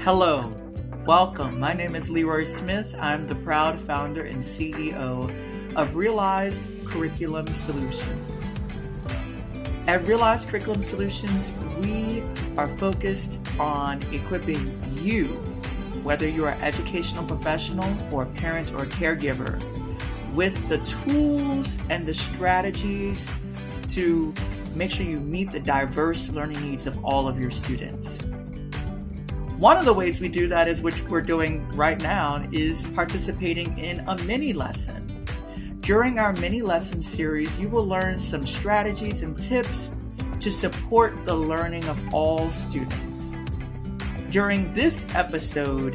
Hello, welcome. My name is Leroy Smith. I'm the proud founder and CEO of Realized Curriculum Solutions. At Realized Curriculum Solutions, we are focused on equipping you, whether you're an educational professional or a parent or a caregiver, with the tools and the strategies to make sure you meet the diverse learning needs of all of your students. One of the ways we do that is, which we're doing right now, is participating in a mini lesson. During our mini lesson series, you will learn some strategies and tips to support the learning of all students. During this episode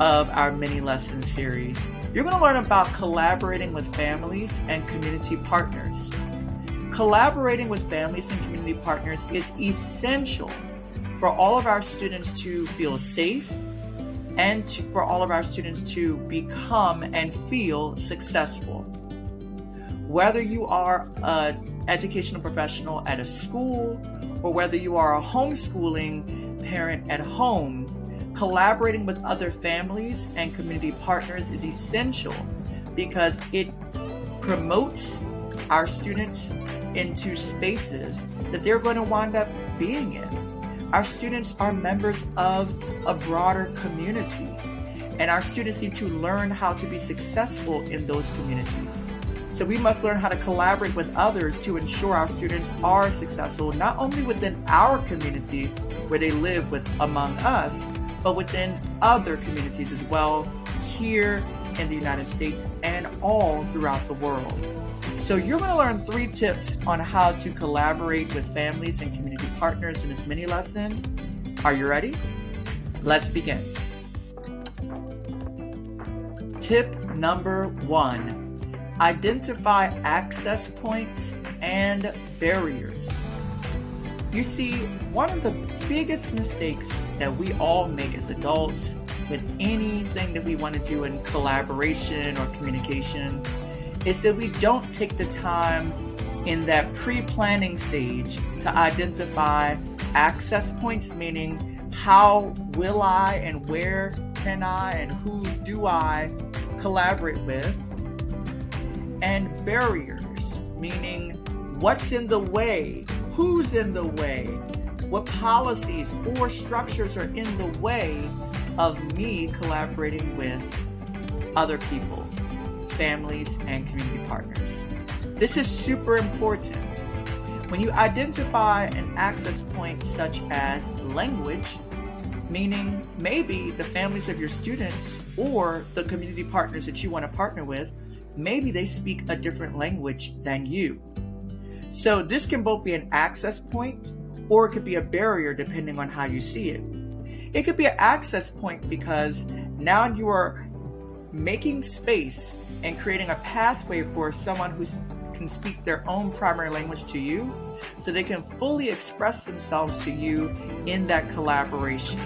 of our mini lesson series, you're going to learn about collaborating with families and community partners. Collaborating with families and community partners is essential for all of our students to feel safe and for all of our students to become and feel successful. Whether you are an educational professional at a school or whether you are a homeschooling parent at home, collaborating with other families and community partners is essential because it promotes our students into spaces that they're going to wind up being in. Our students are members of a broader community, and our students need to learn how to be successful in those communities. So we must learn how to collaborate with others to ensure our students are successful, not only within our community where they live among us, but within other communities as well, here in the United States and all throughout the world. So you're going to learn 3 tips on how to collaborate with families and community partners in this mini lesson. Are you ready? Let's begin. Tip number 1, identify access points and barriers. You see, one of the biggest mistakes that we all make as adults with anything that we want to do in collaboration or communication is that we don't take the time in that pre-planning stage to identify access points, meaning how will I and where can I and who do I collaborate with, and barriers, meaning what's in the way, who's in the way, what policies or structures are in the way of me collaborating with other people, families, and community partners. This is super important. When you identify an access point such as language, meaning maybe the families of your students or the community partners that you want to partner with, maybe they speak a different language than you. So this can both be an access point or it could be a barrier depending on how you see it. It could be an access point because now you are making space and creating a pathway for someone who can speak their own primary language to you so they can fully express themselves to you in that collaboration.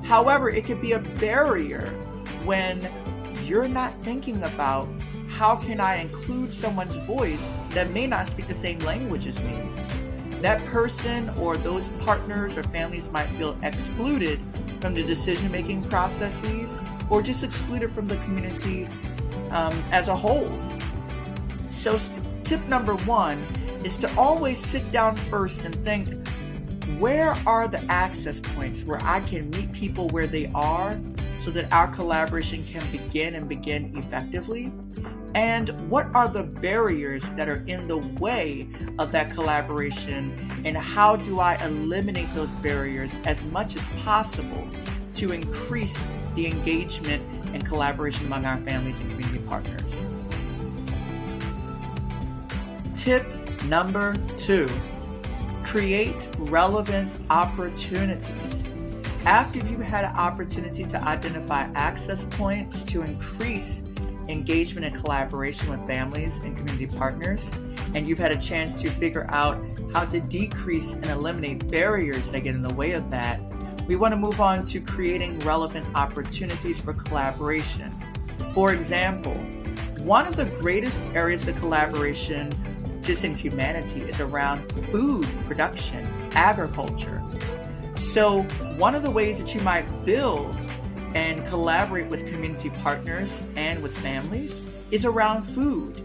However, it could be a barrier when you're not thinking about how can I include someone's voice that may not speak the same language as me. That person or those partners or families might feel excluded from the decision-making processes or just excluded from the community as a whole. So tip number 1 is to always sit down first and think, where are the access points where I can meet people where they are so that our collaboration can begin effectively? And what are the barriers that are in the way of that collaboration, and how do I eliminate those barriers as much as possible to increase the engagement and collaboration among our families and community partners? Tip number 2, create relevant opportunities. After you've had an opportunity to identify access points to increase engagement and collaboration with families and community partners, and you've had a chance to figure out how to decrease and eliminate barriers that get in the way of that, we want to move on to creating relevant opportunities for collaboration. For example, one of the greatest areas of collaboration just in humanity is around food production, agriculture. So one of the ways that you might build and collaborate with community partners and with families is around food.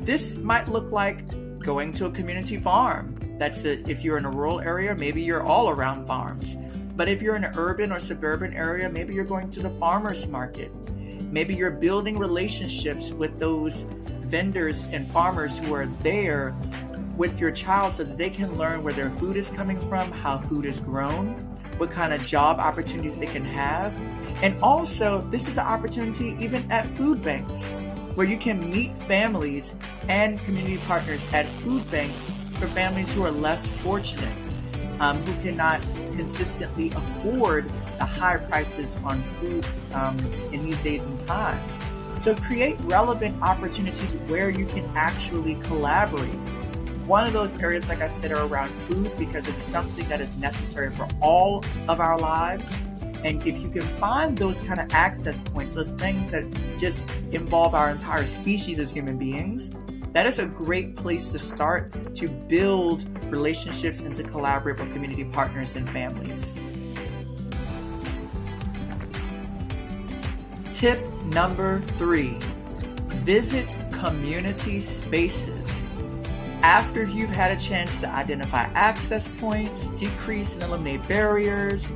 This might look like going to a community farm. That's it. If you're in a rural area, maybe you're all around farms. But if you're in an urban or suburban area, maybe you're going to the farmer's market. Maybe you're building relationships with those vendors and farmers who are there with your child so that they can learn where their food is coming from, how food is grown, what kind of job opportunities they can have. And also, this is an opportunity even at food banks, where you can meet families and community partners at food banks for families who are less fortunate, who cannot consistently afford the high prices on food in these days and times. So create relevant opportunities where you can actually collaborate. One of those areas, like I said, are around food, because it's something that is necessary for all of our lives. And if you can find those kind of access points, those things that just involve our entire species as human beings, that is a great place to start to build relationships and to collaborate with community partners and families. Tip number 3, visit community spaces. After you've had a chance to identify access points, decrease and eliminate barriers,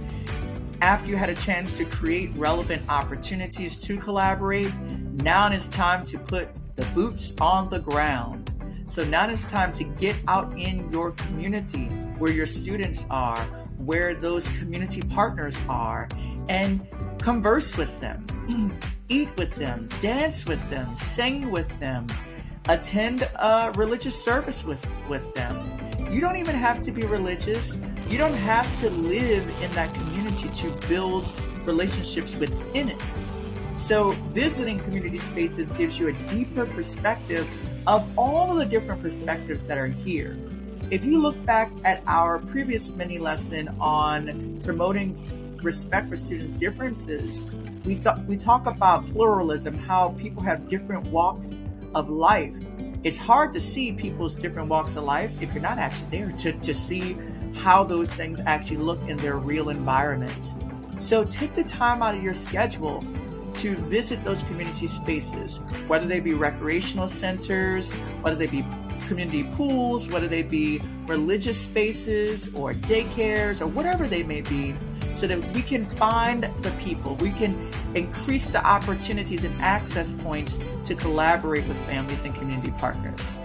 after you had a chance to create relevant opportunities to collaborate, now it's time to put the boots on the ground. So now it's time to get out in your community, where your students are, where those community partners are, and converse with them, eat with them, dance with them, sing with them, attend a religious service with them. You don't even have to be religious. You don't have to live in that community to build relationships within it. So visiting community spaces gives you a deeper perspective of all of the different perspectives that are here. If you look back at our previous mini lesson on promoting respect for students' differences, we talk about pluralism, how people have different walks of life. It's hard to see people's different walks of life if you're not actually there to see how those things actually look in their real environments. So take the time out of your schedule to visit those community spaces, whether they be recreational centers, whether they be community pools, whether they be religious spaces or daycares or whatever they may be, so that we can find the people, we can increase the opportunities and access points to collaborate with families and community partners.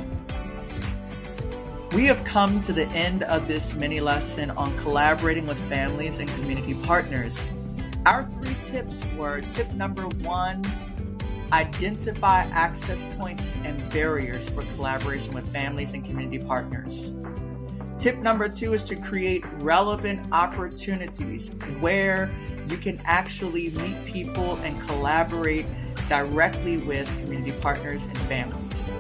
We have come to the end of this mini lesson on collaborating with families and community partners. Our 3 tips were: tip number 1, identify access points and barriers for collaboration with families and community partners. Tip number 2 is to create relevant opportunities where you can actually meet people and collaborate directly with community partners and families.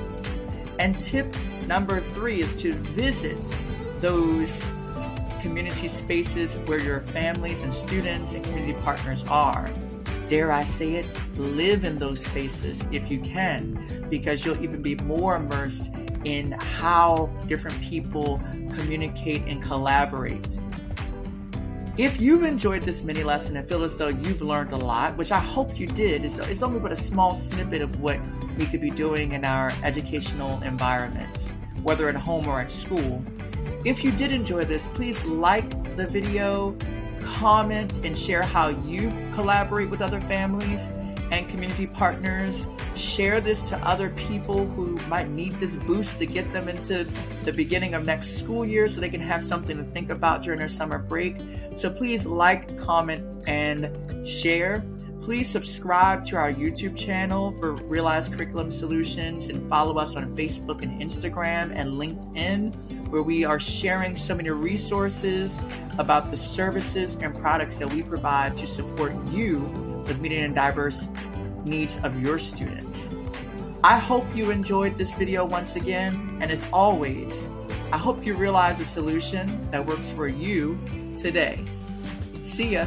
And tip number 3 is to visit those community spaces where your families and students and community partners are. Dare I say it, live in those spaces if you can, because you'll even be more immersed in how different people communicate and collaborate. If you've enjoyed this mini lesson and feel as though you've learned a lot, which I hope you did, it's only but a small snippet of what we could be doing in our educational environments, whether at home or at school. If you did enjoy this, please like the video, comment, and share how you collaborate with other families and community partners. Share this to other people who might need this boost to get them into the beginning of next school year so they can have something to think about during their summer break. So please like, comment, and share. Please subscribe to our YouTube channel for Realize Curriculum Solutions, and follow us on Facebook and Instagram and LinkedIn, where we are sharing so many resources about the services and products that we provide to support you with meeting the diverse needs of your students. I hope you enjoyed this video once again, and as always, I hope you realize a solution that works for you today. See ya.